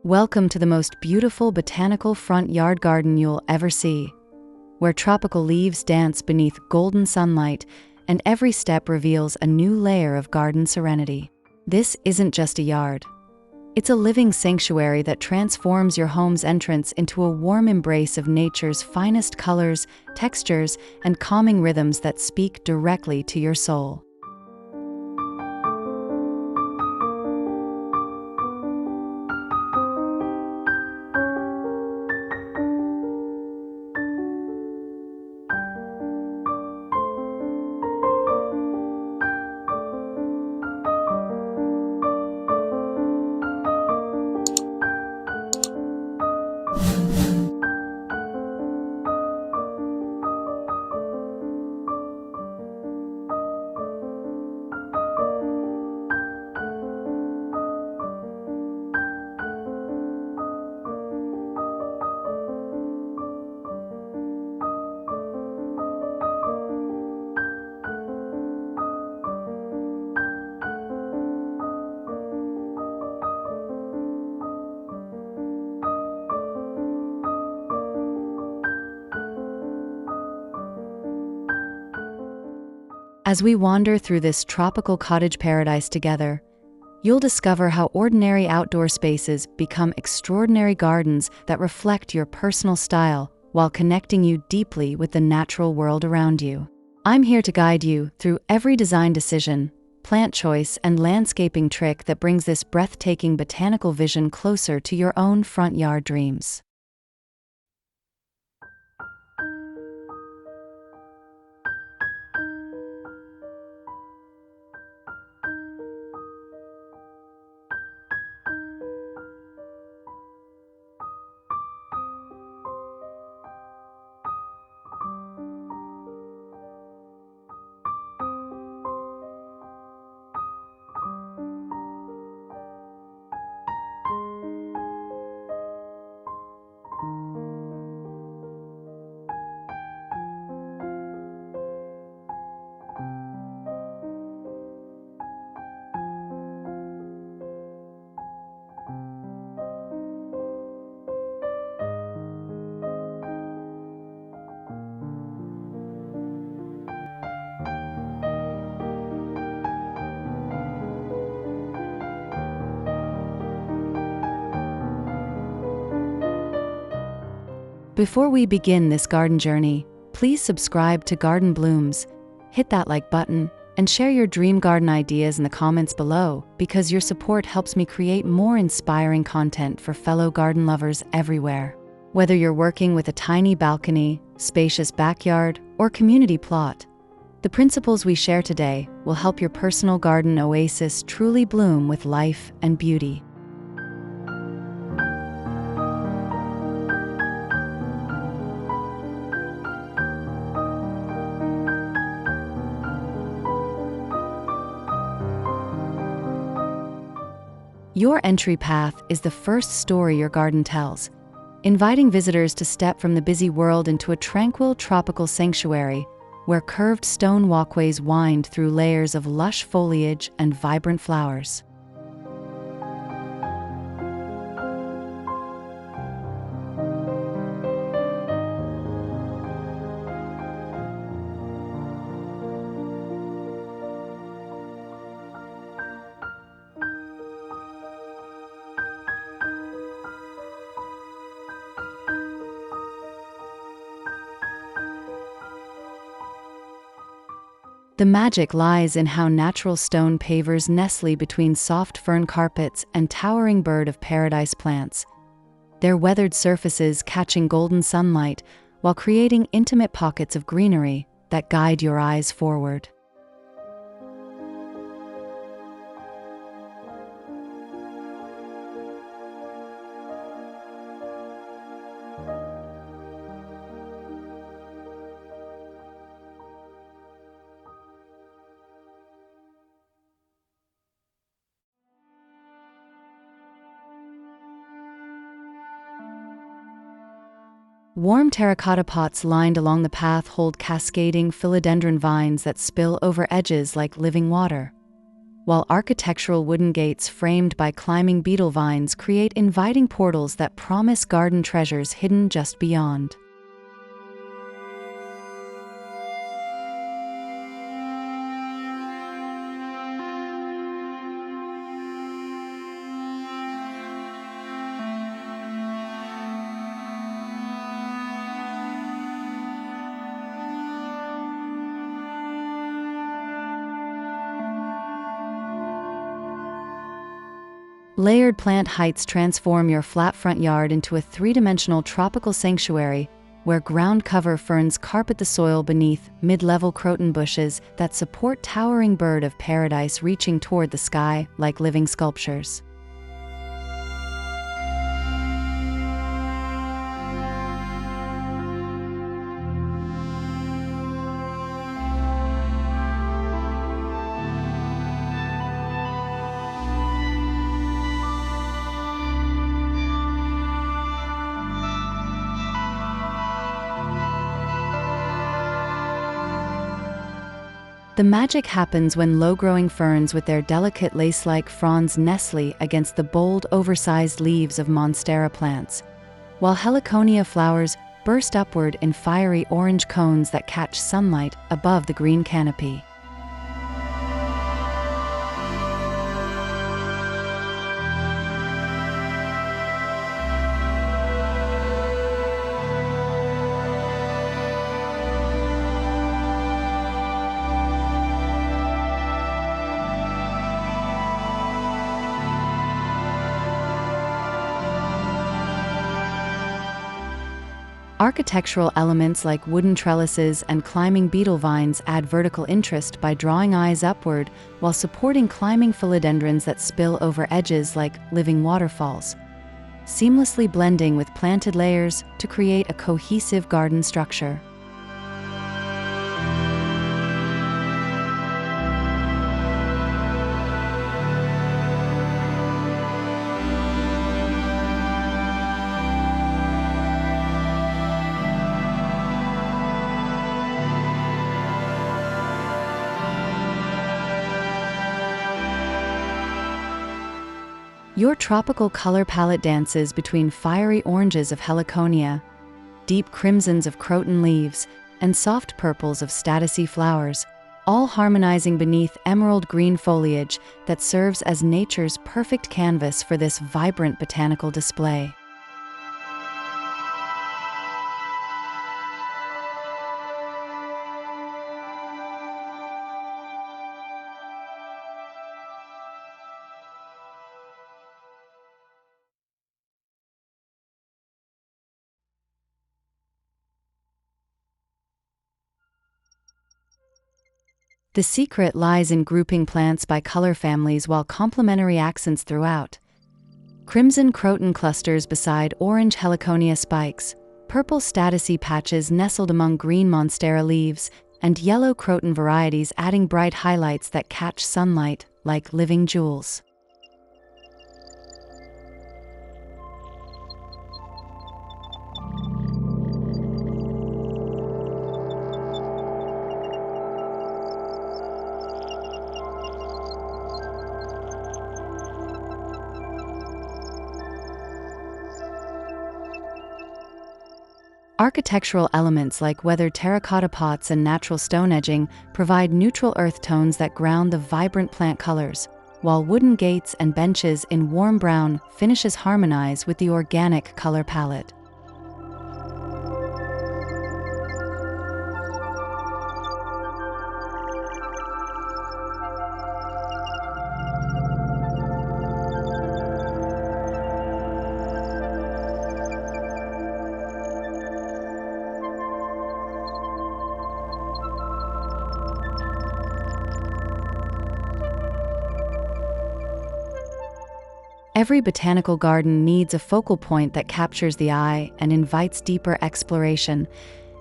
Welcome to the most beautiful botanical front yard garden you'll ever see, where tropical leaves dance beneath golden sunlight and every step reveals a new layer of garden serenity. This isn't just a yard. It's a living sanctuary that transforms your home's entrance into a warm embrace of nature's finest colors, textures, and calming rhythms that speak directly to your soul. As we wander through this tropical cottage paradise together, you'll discover how ordinary outdoor spaces become extraordinary gardens that reflect your personal style while connecting you deeply with the natural world around you. I'm here to guide you through every design decision, plant choice, and landscaping trick that brings this breathtaking botanical vision closer to your own front yard dreams. Before we begin this garden journey, please subscribe to Garden Blooms, hit that like button, and share your dream garden ideas in the comments below because your support helps me create more inspiring content for fellow garden lovers everywhere. Whether you're working with a tiny balcony, spacious backyard, or community plot, the principles we share today will help your personal garden oasis truly bloom with life and beauty. Your entry path is the first story your garden tells, inviting visitors to step from the busy world into a tranquil tropical sanctuary where curved stone walkways wind through layers of lush foliage and vibrant flowers. The magic lies in how natural stone pavers nestle between soft fern carpets and towering bird of paradise plants, their weathered surfaces catching golden sunlight while creating intimate pockets of greenery that guide your eyes forward. Warm terracotta pots lined along the path hold cascading philodendron vines that spill over edges like living water. while architectural wooden gates framed by climbing beetle vines create inviting portals that promise garden treasures hidden just beyond. Layered plant heights transform your flat front yard into a three-dimensional tropical sanctuary where ground cover ferns carpet the soil beneath mid-level croton bushes that support towering bird of paradise reaching toward the sky like living sculptures. The magic happens when low-growing ferns with their delicate lace-like fronds nestle against the bold, oversized leaves of monstera plants, while heliconia flowers burst upward in fiery orange cones that catch sunlight above the green canopy. Architectural elements like wooden trellises and climbing beetle vines add vertical interest by drawing eyes upward while supporting climbing philodendrons that spill over edges like living waterfalls, seamlessly blending with planted layers to create a cohesive garden structure. Your tropical color palette dances between fiery oranges of heliconia, deep crimsons of croton leaves, and soft purples of statice flowers, all harmonizing beneath emerald green foliage that serves as nature's perfect canvas for this vibrant botanical display. The secret lies in grouping plants by color families while complementary accents throughout. Crimson croton clusters beside orange heliconia spikes, purple statice patches nestled among green monstera leaves, and yellow croton varieties adding bright highlights that catch sunlight like living jewels. Architectural elements like weathered terracotta pots and natural stone edging provide neutral earth tones that ground the vibrant plant colors, while wooden gates and benches in warm brown finishes harmonize with the organic color palette. Every botanical garden needs a focal point that captures the eye and invites deeper exploration,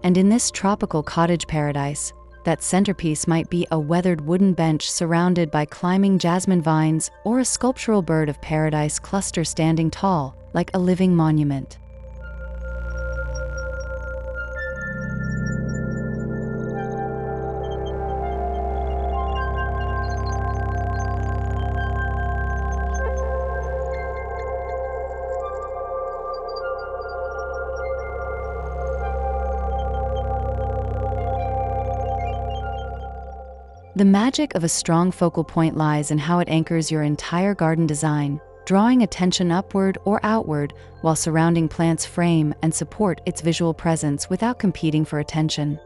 and in this tropical cottage paradise, that centerpiece might be a weathered wooden bench surrounded by climbing jasmine vines or a sculptural bird of paradise cluster standing tall, like a living monument. The magic of a strong focal point lies in how it anchors your entire garden design, drawing attention upward or outward while surrounding plants frame and support its visual presence without competing for attention.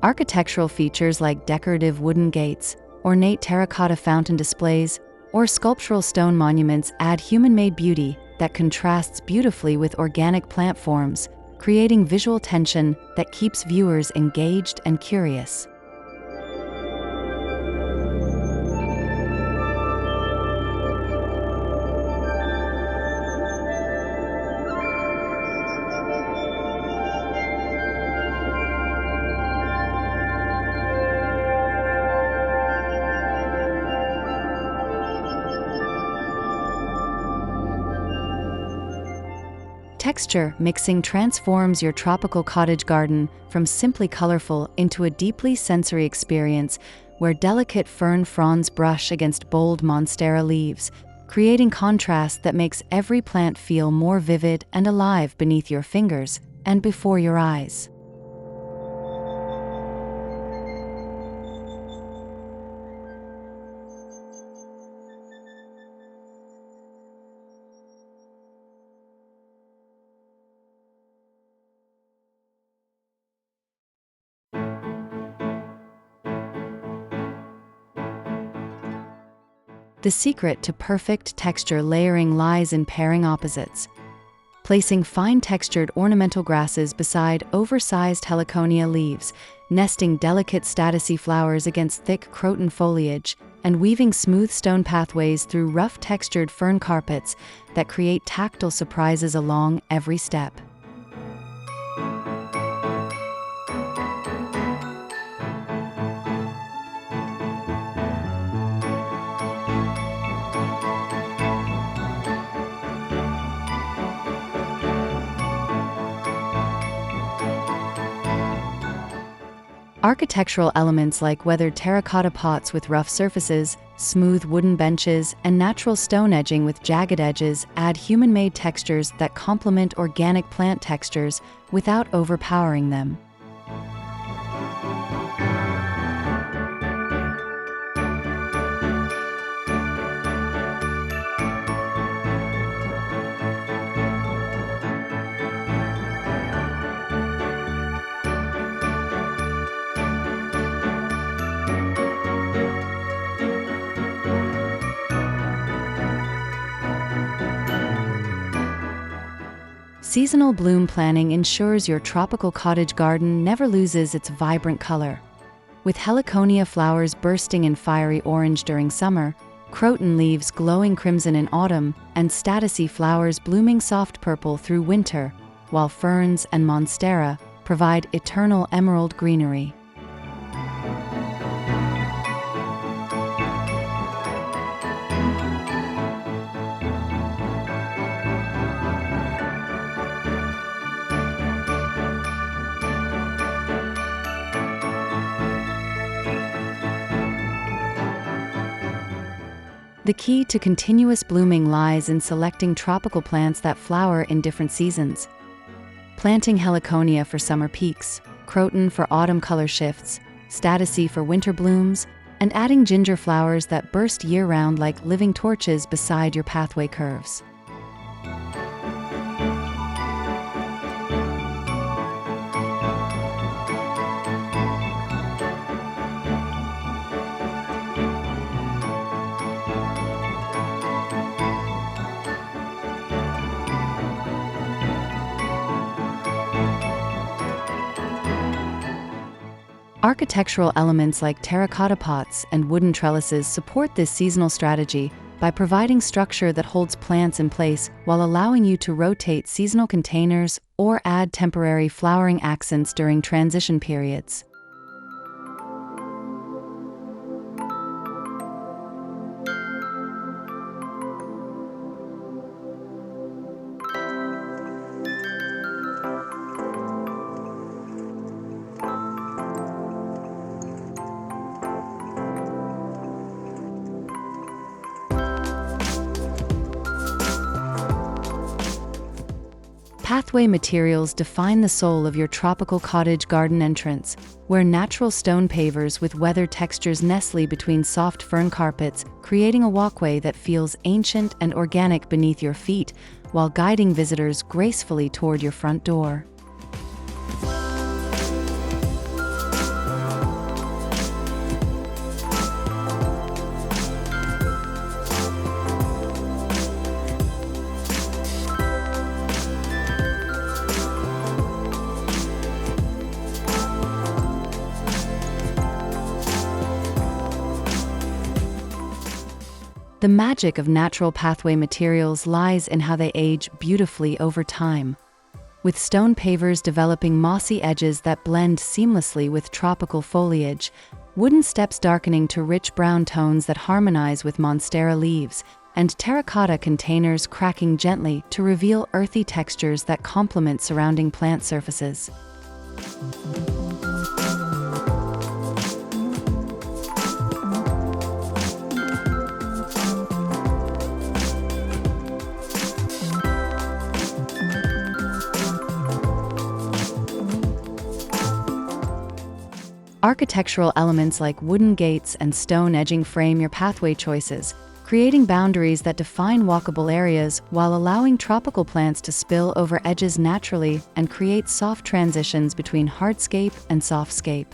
Architectural features like decorative wooden gates, ornate terracotta fountain displays, or sculptural stone monuments add human-made beauty that contrasts beautifully with organic plant forms, creating visual tension that keeps viewers engaged and curious. Texture mixing transforms your tropical cottage garden from simply colorful into a deeply sensory experience where delicate fern fronds brush against bold monstera leaves, creating contrast that makes every plant feel more vivid and alive beneath your fingers and before your eyes. The secret to perfect texture layering lies in pairing opposites. Placing fine-textured ornamental grasses beside oversized heliconia leaves, nesting delicate statusy flowers against thick croton foliage, and weaving smooth stone pathways through rough-textured fern carpets that create tactile surprises along every step. Architectural elements like weathered terracotta pots with rough surfaces, smooth wooden benches, and natural stone edging with jagged edges add human-made textures that complement organic plant textures without overpowering them. Seasonal bloom planning ensures your tropical cottage garden never loses its vibrant color. With heliconia flowers bursting in fiery orange during summer, croton leaves glowing crimson in autumn, and statusy flowers blooming soft purple through winter, while ferns and monstera provide eternal emerald greenery. The key to continuous blooming lies in selecting tropical plants that flower in different seasons. Planting heliconia for summer peaks, croton for autumn color shifts, statusy for winter blooms, and adding ginger flowers that burst year-round like living torches beside your pathway curves. Architectural elements like terracotta pots and wooden trellises support this seasonal strategy by providing structure that holds plants in place while allowing you to rotate seasonal containers or add temporary flowering accents during transition periods. Pathway materials define the soul of your tropical cottage garden entrance, where natural stone pavers with weathered textures nestle between soft fern carpets, creating a walkway that feels ancient and organic beneath your feet, while guiding visitors gracefully toward your front door. The magic of natural pathway materials lies in how they age beautifully over time. With stone pavers developing mossy edges that blend seamlessly with tropical foliage, wooden steps darkening to rich brown tones that harmonize with monstera leaves, and terracotta containers cracking gently to reveal earthy textures that complement surrounding plant surfaces. Architectural elements like wooden gates and stone edging frame your pathway choices, creating boundaries that define walkable areas while allowing tropical plants to spill over edges naturally and create soft transitions between hardscape and softscape.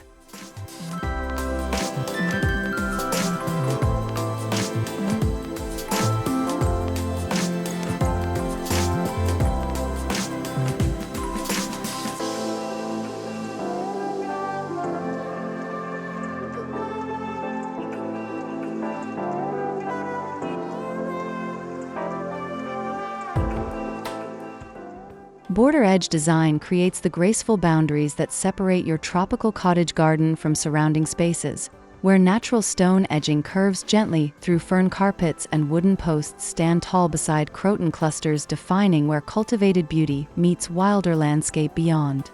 Border edge design creates the graceful boundaries that separate your tropical cottage garden from surrounding spaces, where natural stone edging curves gently through fern carpets and wooden posts stand tall beside croton clusters, defining where cultivated beauty meets wilder landscape beyond.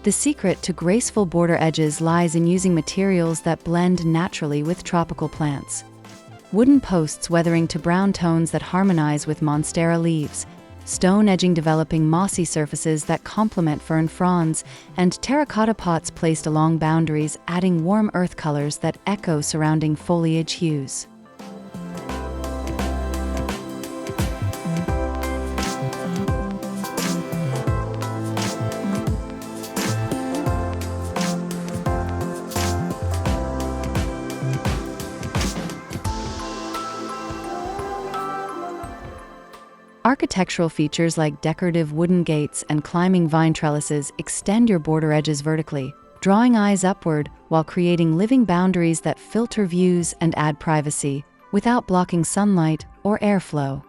The secret to graceful border edges lies in using materials that blend naturally with tropical plants. Wooden posts weathering to brown tones that harmonize with monstera leaves, stone edging developing mossy surfaces that complement fern fronds, and terracotta pots placed along boundaries adding warm earth colors that echo surrounding foliage hues. Architectural features like decorative wooden gates and climbing vine trellises extend your border edges vertically, drawing eyes upward while creating living boundaries that filter views and add privacy, without blocking sunlight or airflow.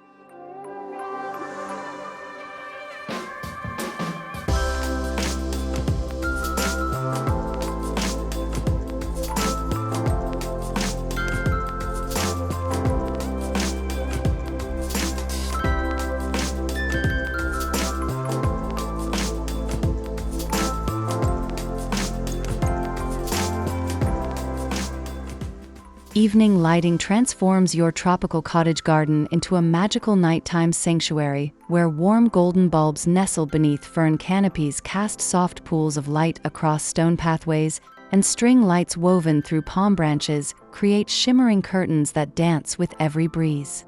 Evening lighting transforms your tropical cottage garden into a magical nighttime sanctuary, where warm golden bulbs nestle beneath fern canopies cast soft pools of light across stone pathways, and string lights woven through palm branches create shimmering curtains that dance with every breeze.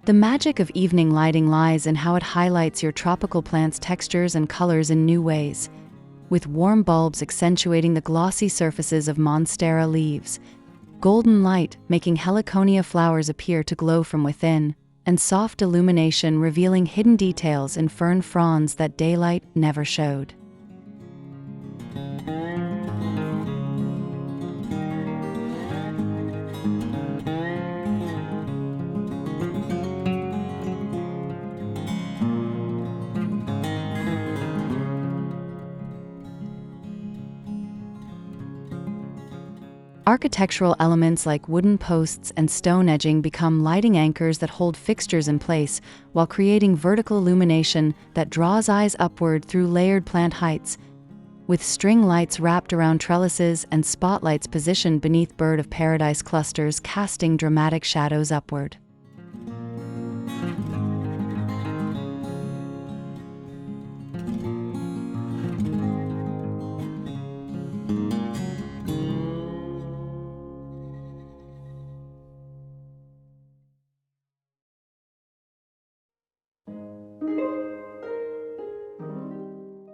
The magic of evening lighting lies in how it highlights your tropical plant's textures and colors in new ways, with warm bulbs accentuating the glossy surfaces of monstera leaves, golden light making heliconia flowers appear to glow from within, and soft illumination revealing hidden details in fern fronds that daylight never showed. Architectural elements like wooden posts and stone edging become lighting anchors that hold fixtures in place, while creating vertical illumination that draws eyes upward through layered plant heights. With string lights wrapped around trellises and spotlights positioned beneath bird of paradise clusters casting dramatic shadows upward.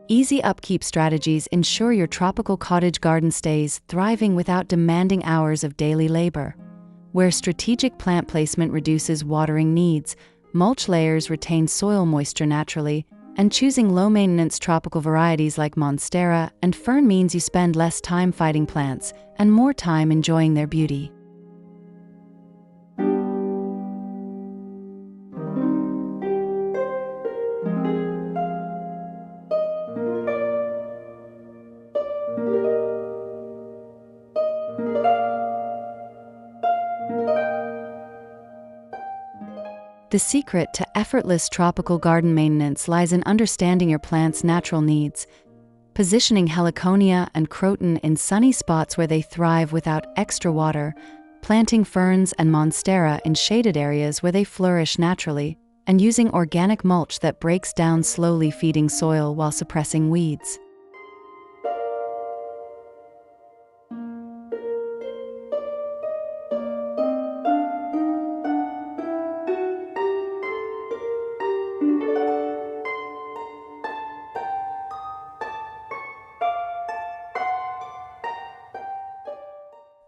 Easy upkeep strategies ensure your tropical cottage garden stays thriving without demanding hours of daily labor. Where strategic plant placement reduces watering needs, mulch layers retain soil moisture naturally, and choosing low-maintenance tropical varieties like monstera and fern means you spend less time fighting plants and more time enjoying their beauty. The secret to effortless tropical garden maintenance lies in understanding your plant's natural needs, positioning heliconia and croton in sunny spots where they thrive without extra water, planting ferns and monstera in shaded areas where they flourish naturally, and using organic mulch that breaks down slowly feeding soil while suppressing weeds.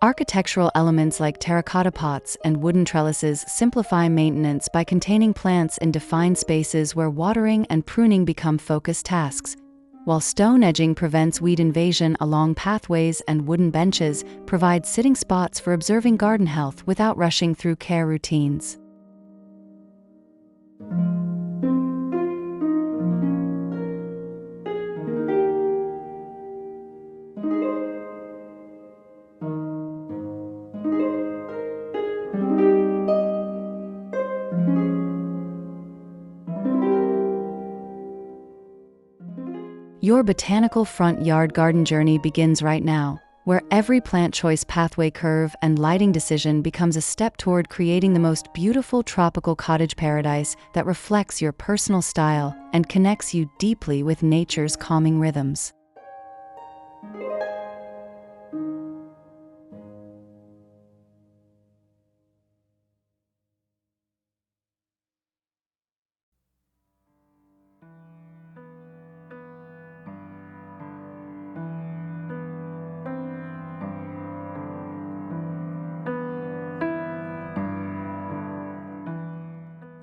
Architectural elements like terracotta pots and wooden trellises simplify maintenance by containing plants in defined spaces where watering and pruning become focused tasks, while stone edging prevents weed invasion along pathways and wooden benches provide sitting spots for observing garden health without rushing through care routines. Your botanical front yard garden journey begins right now, where every plant choice pathway curve and lighting decision becomes a step toward creating the most beautiful tropical cottage paradise that reflects your personal style and connects you deeply with nature's calming rhythms.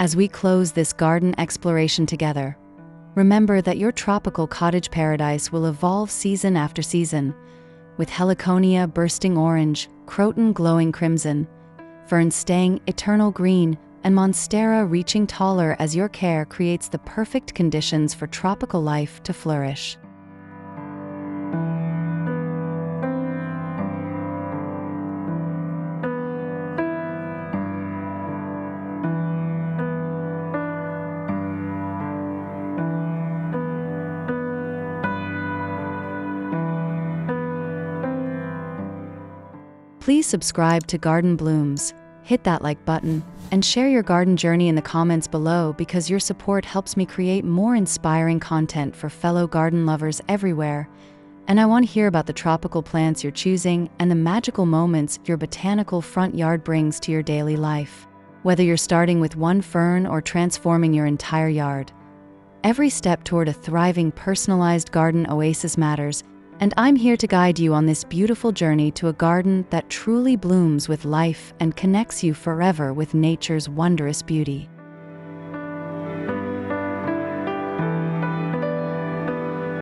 As we close this garden exploration together, remember that your tropical cottage paradise will evolve season after season, with heliconia bursting orange, croton glowing crimson, ferns staying eternal green, and monstera reaching taller as your care creates the perfect conditions for tropical life to flourish. Please subscribe to Garden Blooms, hit that like button, and share your garden journey in the comments below because your support helps me create more inspiring content for fellow garden lovers everywhere. And I want to hear about the tropical plants you're choosing and the magical moments your botanical front yard brings to your daily life. Whether you're starting with one fern or transforming your entire yard, every step toward a thriving personalized garden oasis matters, and I'm here to guide you on this beautiful journey to a garden that truly blooms with life and connects you forever with nature's wondrous beauty.